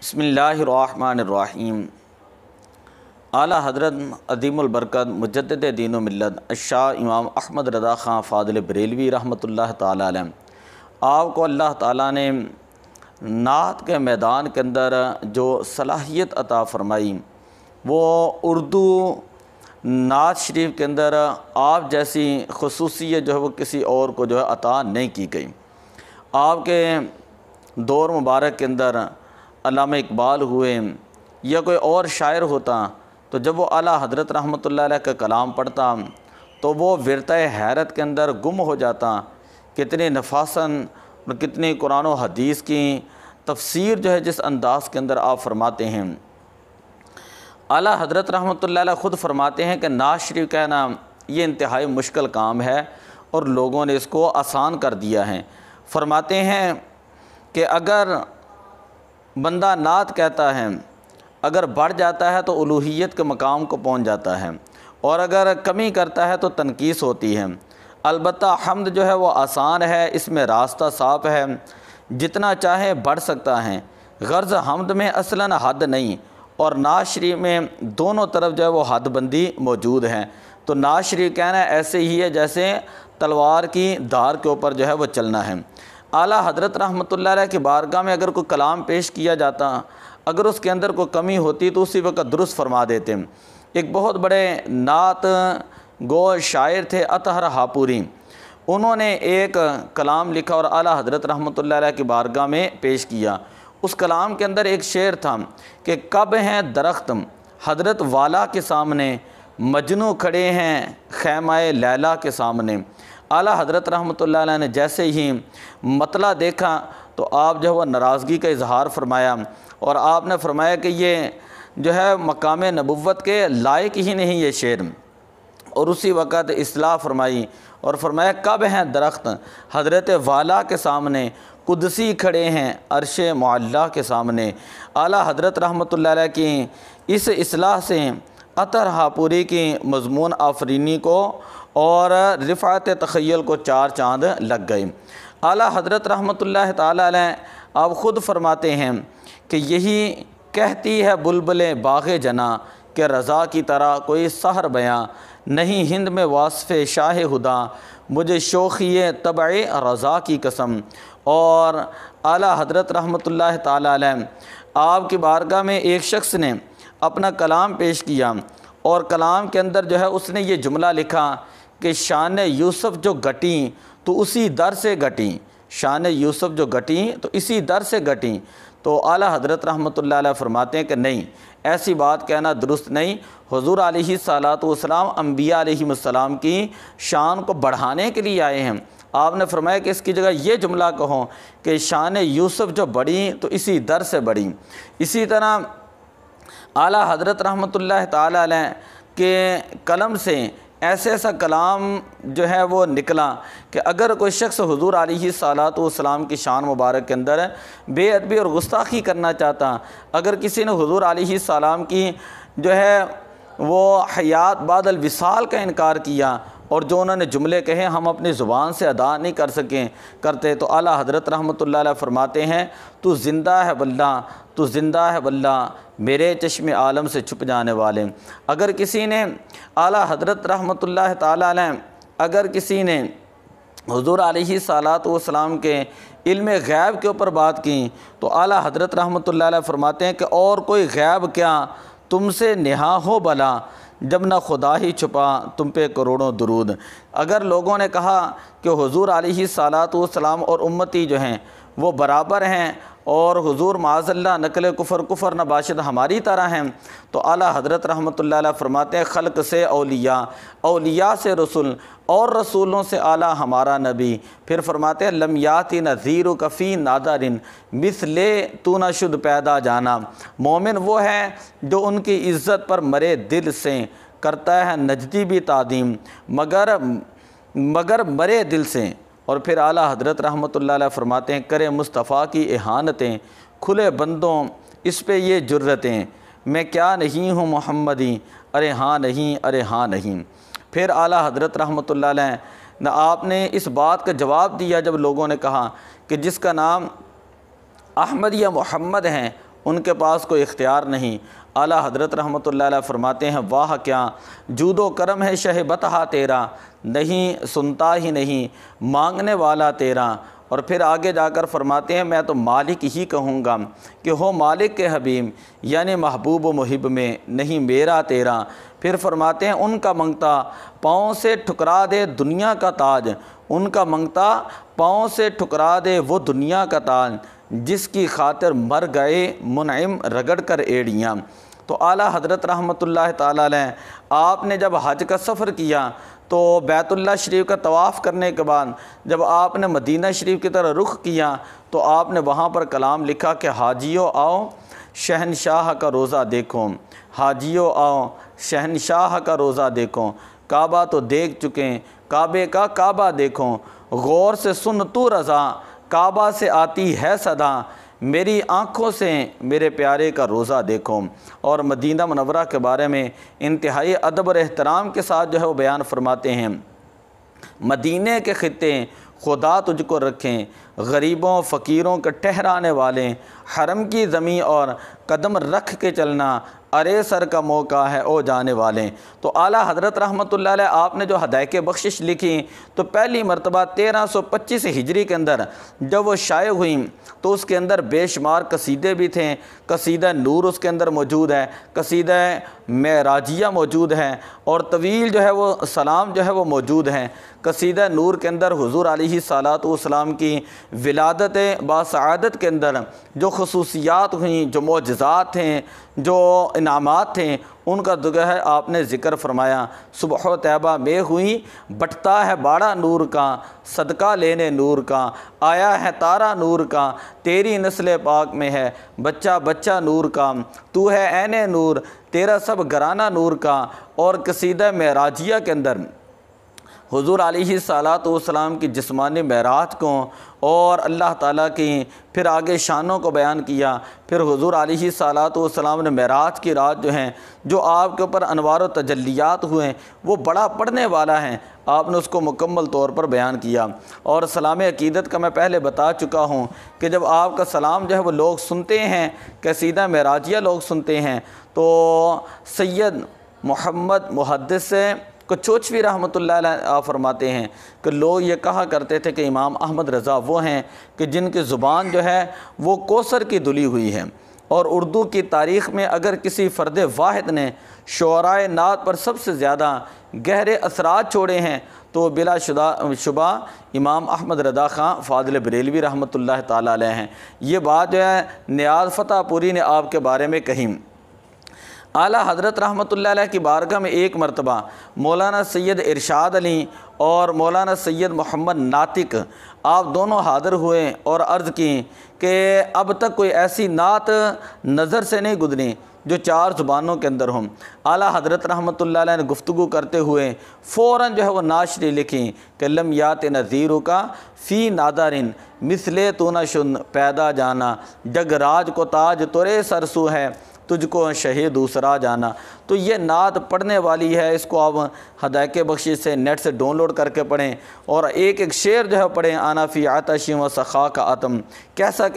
بسم اللہ الرحمن الرحیم۔ اعلیٰ حضرت عظیم البرکت مجدد دین و ملت الشاہ امام احمد رضا خان فاضل بریلوی رحمۃ اللہ تعالیٰ علیہ، آپ کو اللہ تعالیٰ نے نعت کے میدان کے اندر جو صلاحیت عطا فرمائی، وہ اردو نعت شریف کے اندر آپ جیسی خصوصیت جو ہے وہ کسی اور کو جو ہے عطا نہیں کی گئی۔ آپ کے دور مبارک کے اندر علامہ اقبال ہوئے یا کوئی اور شاعر ہوتا تو جب وہ اعلیٰ حضرت رحمۃ اللہ علیہ کا کلام پڑھتا تو وہ ورطہ حیرت کے اندر گم ہو جاتا۔ کتنی نفاسن اور کتنی قرآن و حدیث کی تفسیر جو ہے جس انداز کے اندر آپ فرماتے ہیں۔ اعلیٰ حضرت رحمۃ اللہ علیہ خود فرماتے ہیں کہ نعت شریف کہنا یہ انتہائی مشکل کام ہے اور لوگوں نے اس کو آسان کر دیا ہے۔ فرماتے ہیں کہ اگر بندہ نعت کہتا ہے، اگر بڑھ جاتا ہے تو الوہیت کے مقام کو پہنچ جاتا ہے، اور اگر کمی کرتا ہے تو تنقیص ہوتی ہے۔ البتہ حمد جو ہے وہ آسان ہے، اس میں راستہ صاف ہے، جتنا چاہے بڑھ سکتا ہے۔ غرض حمد میں اصلاً حد نہیں، اور نعت شریف میں دونوں طرف جو ہے وہ حد بندی موجود ہے۔ تو نعت شریف کہنا ایسے ہی ہے جیسے تلوار کی دھار کے اوپر جو ہے وہ چلنا ہے۔ اعلیٰ حضرت رحمۃ اللہ علیہ کی بارگاہ میں اگر کوئی کلام پیش کیا جاتا، اگر اس کے اندر کوئی کمی ہوتی تو اسی وقت درست فرما دیتے۔ ایک بہت بڑے نعت گو شاعر تھے اطہر ہاپوری، انہوں نے ایک کلام لکھا اور اعلیٰ حضرت رحمۃ اللہ علیہ کی بارگاہ میں پیش کیا۔ اس کلام کے اندر ایک شعر تھا کہ کب ہیں درخت حضرت والا کے سامنے، مجنوں کھڑے ہیں خیمہ لیلا کے سامنے۔ اعلیٰ حضرت رحمۃ اللہ علیہ نے جیسے ہی مطلع دیکھا تو آپ جو ہے وہ ناراضگی کا اظہار فرمایا، اور آپ نے فرمایا کہ یہ جو ہے مقام نبوت کے لائق ہی نہیں یہ شعر، اور اسی وقت اصلاح فرمائی اور فرمایا کب ہیں درخت حضرت والا کے سامنے، قدسی کھڑے ہیں عرش معلیٰ کے سامنے۔ اعلیٰ حضرت رحمۃ اللہ علیہ کی اس اصلاح سے اطہر ہاپوری کی مضمون آفرینی کو اور رفعت تخیل کو چار چاند لگ گئے۔ اعلیٰ حضرت رحمۃ اللہ تعالیٰ علیہ آپ خود فرماتے ہیں کہ یہی کہتی ہے بلبل باغ جنا کہ رضا کی طرح کوئی سحر بیاں نہیں ہند میں وصف شاہ خدا، مجھے شوخی طبع رضا کی قسم۔ اور اعلیٰ حضرت رحمۃ اللہ تعالیٰ علیہ آپ کی بارگاہ میں ایک شخص نے اپنا کلام پیش کیا، اور کلام کے اندر جو ہے اس نے یہ جملہ لکھا کہ شان یوسف جو گٹیں تو اسی در سے گٹیں، شان یوسف جو گٹیں تو اسی در سے گٹیں۔ تو اعلیٰ حضرت رحمۃ اللہ علیہ فرماتے ہیں کہ نہیں، ایسی بات کہنا درست نہیں۔ حضور علیہ الصلاۃ والسلام انبیاء علیہ السلام کی شان کو بڑھانے کے لیے آئے ہیں۔ آپ نے فرمایا کہ اس کی جگہ یہ جملہ کہو کہ شان یوسف جو بڑھی تو اسی در سے بڑھی۔ اسی طرح اعلیٰ حضرت رحمۃ اللہ تعالیٰ علیہ کے قلم سے ایسا کلام جو ہے وہ نکلا کہ اگر کوئی شخص حضور علیہ الصلاۃ والسلام کی شان مبارک کے اندر بے ادبی اور گستاخی کرنا چاہتا، اگر کسی نے حضور علیہ السلام کی جو ہے وہ حیات بعد الوصال کا انکار کیا، اور جو انہوں نے جملے کہے ہم اپنی زبان سے ادا نہیں کرتے، تو اعلیٰ حضرت رحمۃ اللہ علیہ فرماتے ہیں تو زندہ ہے واللہ، تو زندہ ہے واللہ میرے چشم عالم سے چھپ جانے والے۔ اگر کسی نے اعلیٰ حضرت رحمۃ اللہ تعالیٰ علیہ اگر کسی نے حضور علیہ الصلاۃ والسلام کے علم غیب کے اوپر بات کی تو اعلیٰ حضرت رحمۃ اللہ علیہ فرماتے ہیں کہ اور کوئی غیب کیا تم سے نہا ہو بلا، جب نہ خدا ہی چھپا تم پہ کروڑوں درود۔ اگر لوگوں نے کہا کہ حضور علیہ الصلاۃ والسلام اور امتی جو ہیں وہ برابر ہیں، اور حضور معاذ اللہ نقل کفر نہ باشد ہماری طرح ہیں، تو اعلیٰ حضرت رحمۃ اللہ علیہ فرماتے ہیں خلق سے اولیاء، اولیاء سے رسول، اور رسولوں سے اعلیٰ ہمارا نبی۔ پھر فرماتے ہیں لم یاتی نذیر کفی نادرن مثل تو نہ شد پیدا جانا۔ مومن وہ ہے جو ان کی عزت پر مرے دل سے کرتا ہے نجدی بھی تعظیم، مگر مرے دل سے۔ اور پھر اعلیٰ حضرت رحمۃ اللہ علیہ فرماتے ہیں کرے مصطفیٰ کی اہانتیں کھلے بندوں اس پہ یہ جرتیں، میں کیا نہیں ہوں محمدی، ارے ہاں نہیں، ارے ہاں نہیں۔ پھر اعلیٰ حضرت رحمۃ اللہ علیہ آپ نے اس بات کا جواب دیا جب لوگوں نے کہا کہ جس کا نام احمد یا محمد ہیں ان کے پاس کوئی اختیار نہیں۔ اعلیٰ حضرت رحمۃ اللہ علیہ فرماتے ہیں واہ کیا جود و کرم ہے شہ بطحہ تیرا، نہیں سنتا ہی نہیں مانگنے والا تیرا۔ اور پھر آگے جا کر فرماتے ہیں میں تو مالک ہی کہوں گا کہ ہو مالک کے حبیب، یعنی محبوب و محب میں نہیں میرا تیرا۔ پھر فرماتے ہیں ان کا منگتا پاؤں سے ٹھکرا دے دنیا کا تاج، ان کا منگتا پاؤں سے ٹھکرا دے وہ دنیا کا تاج، جس کی خاطر مر گئے منعم رگڑ کر ایڑیاں۔ تو اعلیٰ حضرت رحمۃ اللہ تعالیٰ علیہ آپ نے جب حج کا سفر کیا تو بیت اللہ شریف کا طواف کرنے کے بعد جب آپ نے مدینہ شریف کی طرف رخ کیا تو آپ نے وہاں پر کلام لکھا کہ حاجیو آؤ شہنشاہ کا روزہ دیکھو، حاجیو آؤ شہنشاہ کا روزہ دیکھو، کعبہ تو دیکھ چکیں کعبے کا کعبہ دیکھو، غور سے سن تو رضا کعبہ سے آتی ہے صدا، میری آنکھوں سے میرے پیارے کا روزہ دیکھو۔ اور مدینہ منورہ کے بارے میں انتہائی ادب اور احترام کے ساتھ جو ہے وہ بیان فرماتے ہیں، مدینے کے خطے خدا تجھ کو رکھیں، غریبوں فقیروں کے ٹھہرانے والے، حرم کی زمین اور قدم رکھ کے چلنا، ارے سر کا موقع ہے او جانے والے۔ تو اعلیٰ حضرت رحمۃ اللہ علیہ آپ نے جو ہدایت بخشش لکھی تو پہلی مرتبہ 1325 ہجری کے اندر جب وہ شائع ہوئیں تو اس کے اندر بے شمار قصیدے بھی تھے، قصیدہ نور اس کے اندر موجود ہے، قصیدہ معراجیہ موجود ہے، اور طویل جو ہے وہ سلام جو ہے وہ موجود ہے۔ قصیدہ نور کے اندر حضور علیہ الصلاۃ والسلام کی ولادت باسعادت کے اندر جو خصوصیات ہوئیں، جو معجزات ہیں، جو انعامات تھے، ان کا جو ہے آپ نے ذکر فرمایا۔ صبح و طیبہ میں ہوئی بٹتا ہے باڑا نور کا، صدقہ لینے نور کا، آیا ہے تارا نور کا، تیری نسل پاک میں ہے بچہ بچہ نور کا، تو ہے عین نور تیرا سب گھرانہ نور کا۔ اور قصیدہ معراجیہ کے اندر حضور علیہ الصلاۃ والسلام کی جسمانی معراج کو اور اللہ تعالیٰ کی پھر آگے شانوں کو بیان کیا۔ پھر حضور علیہ الصلاۃ والسلام نے معراج کی رات جو ہیں جو آپ کے اوپر انوار و تجلیات ہوئے وہ بڑا پڑھنے والا ہے، آپ نے اس کو مکمل طور پر بیان کیا۔ اور سلام عقیدت کا میں پہلے بتا چکا ہوں کہ جب آپ کا سلام جو ہے وہ لوگ سنتے ہیں، قصیدہ معراجیہ لوگ سنتے ہیں، تو سید محمد محدث کچوچوی رحمۃ اللہ علیہ فرماتے ہیں کہ لوگ یہ کہا کرتے تھے کہ امام احمد رضا وہ ہیں کہ جن کی زبان جو ہے وہ کوثر کی دلی ہوئی ہے، اور اردو کی تاریخ میں اگر کسی فرد واحد نے شعرائے نعت پر سب سے زیادہ گہرے اثرات چھوڑے ہیں تو بلا شبہ امام احمد رضا خان فاضل بریلوی رحمۃ اللہ تعالیٰ علیہ ہیں۔ یہ بات جو ہے نیاز فتح پوری نے آپ کے بارے میں کہی۔ اعلیٰ حضرت رحمۃ اللہ علیہ کی بارگاہ میں ایک مرتبہ مولانا سید ارشاد علی اور مولانا سید محمد ناطق آپ دونوں حاضر ہوئے اور عرض کی کہ اب تک کوئی ایسی نعت نظر سے نہیں گزری جو 4 زبانوں کے اندر ہوں۔ اعلیٰ حضرت رحمۃ اللہ علیہ نے گفتگو کرتے ہوئے فوراً جو ہے وہ ناشری لکھی کہ لم یات نذیرو کا فی نادارن مثلے تو نہ شن پیدا جانا، جگ راج کو تاج تورے سرسو ہے تجھ کو شہید دوسرا جانا۔ تو یہ نعت پڑھنے والی ہے، اس کو آپ ہدایت بخشش سے نیٹ سے ڈاؤن لوڈ کر کے پڑھیں اور ایک ایک شعر جو ہے پڑھیں، آنا فی عطش و سخا کا عتم، کیسا